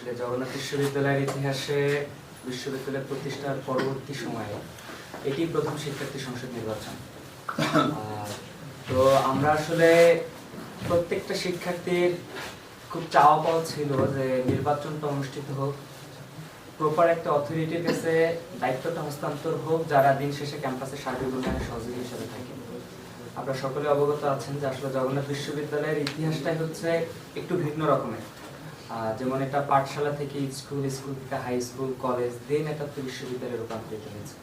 আসলে জগন্নাথ বিশ্ববিদ্যালয়ের ইতিহাসে বিশ্ববিদ্যালয় প্রতিষ্ঠার পরবর্তী সময়ে এটি প্রথম শিক্ষার্থী সংসদ নির্বাচন। তো আমরা আসলে প্রত্যেকটা শিক্ষার্থীর খুব চাওয়া পাওয়া ছিল যে নির্বাচনটা অনুষ্ঠিত হোক, প্রপার একটা অথরিটির কাছে দায়িত্বটা হস্তান্তর হোক, যারা দিন শেষে ক্যাম্পাসের সার্বিক উন্নয়নের সহযোগী হিসেবে থাকে। আপনারা সকলে অবগত আছেন যে আসলে জগন্নাথ বিশ্ববিদ্যালয়ের ইতিহাসটাই হচ্ছে একটু ভিন্ন রকমের। যেমন এটা পাঠশালা থেকে স্কুল, স্কুল থেকে হাই স্কুল, কলেজ, দেন এটা তো বিশ্ববিদ্যালয়ে রূপান্তরিত হয়েছে।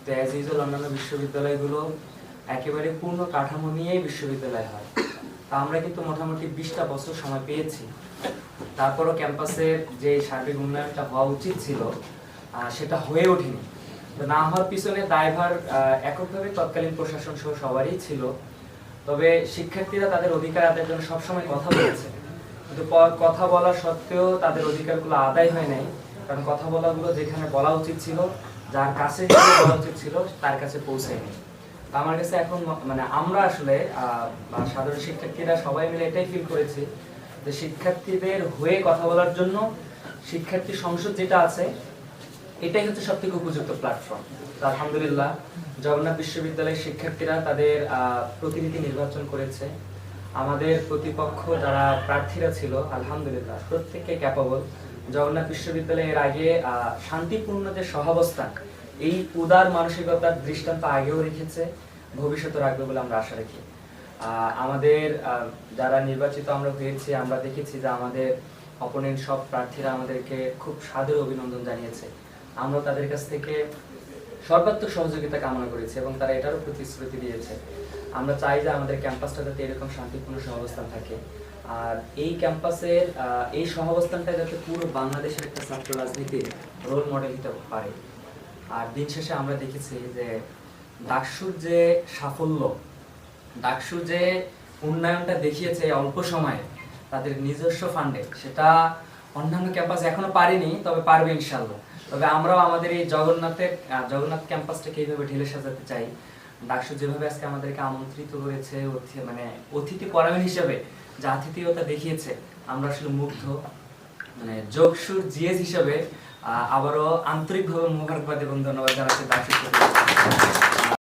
তো অ্যাজ ইউজুয়াল অন্যান্য বিশ্ববিদ্যালয়গুলো একেবারে পূর্ণ কাঠামো নিয়েই বিশ্ববিদ্যালয় হয়। তা আমরা কিন্তু মোটামুটি 20টা বছর সময় পেয়েছি, তারপরও ক্যাম্পাসের যে সার্বিক উন্নয়নটা হওয়া উচিত ছিল সেটা হয়ে ওঠেনি। তো না হওয়ার পিছনে দায়ভার এককভাবে তৎকালীন প্রশাসন সহ সবারই ছিল। তবে শিক্ষার্থীরা তাদের অধিকার আদায়ের জন্য সবসময় কথা বলেছে, কিন্তু কথা বলা সত্ত্বেও তাদের অধিকারগুলো আদায় হয় নাই, কারণ কথা বলাগুলো যেখানে বলা উচিত ছিল, যার কাছে বলা উচিত ছিল তার কাছে পৌঁছায়নি। আমার কাছে এখন মানে আমরা আসলে সাধারণ শিক্ষার্থীরা সবাই মিলে এটাই ফিল করেছি যে শিক্ষার্থীদের হয়ে কথা বলার জন্য শিক্ষার্থী সংসদ যেটা আছে এটাই হচ্ছে সবথেকে উপযুক্ত প্ল্যাটফর্ম। আলহামদুলিল্লাহ জগন্নাথ বিশ্ববিদ্যালয়ের শিক্ষার্থীরা তাদের প্রতিনিধি নির্বাচন করেছে। আমাদের প্রতিপক্ষ যারা প্রার্থীরা ছিল আলহামদুলিল্লাহ প্রত্যেককে ক্যাপাবল। জগন্নাথ বিশ্ববিদ্যালয়ে এর আগে শান্তিপূর্ণ যে সহাবস্থান, এই উদার মানসিকতার দৃষ্টান্ত আগেও রেখেছে, ভবিষ্যতে রাখবে বলে আমরা আশা রাখি। আমাদের যারা নির্বাচিত আমরা হয়েছি, আমরা দেখেছি যে আমাদের অপোনেন্ট সব প্রার্থীরা আমাদেরকে খুব সাদর অভিনন্দন জানিয়েছে। আমরা তাদের কাছ থেকে সর্বাত্মক সহযোগিতা কামনা করেছি এবং তারা এটারও প্রতিশ্রুতি দিয়েছে। আমরা চাই যে আমাদের ক্যাম্পাসটা যাতে এরকম শান্তিপূর্ণ সহাবস্থান থাকে, আর এই ক্যাম্পাসের এই সহাবস্থানটা যাতে পুরো বাংলাদেশের একটা ছাত্র রাজনীতির রোল মডেল হতে পারে। আর দিন শেষে আমরা দেখেছি যে ডাকসুর যে সাফল্য, ডাকসু যে উন্নয়নটা দেখিয়েছে অল্প সময়ে তাদের নিজস্ব ফান্ডে, সেটা অন্যান্য ক্যাম্পাস এখনো পারেনি, তবে পারবে ইনশাল্লাহ। তবে আমরাও আমাদের এই জগন্নাথ ক্যাম্পাসটাকে এইভাবে ঢেলে সাজাতে চাই। ডাকসু যেভাবে আজকে আমাদেরকে আমন্ত্রিত হয়েছে, মানে অতিথি পরায়ণ হিসেবে যে আতিথেয়তা দেখিয়েছে, আমরা আসলে মুগ্ধ। মানে যোগসুর জিএস হিসেবে আবারও আন্তরিকভাবে মোবারকবাদ এবং ধন্যবাদ জানাচ্ছি ডাকসুর প্রতি।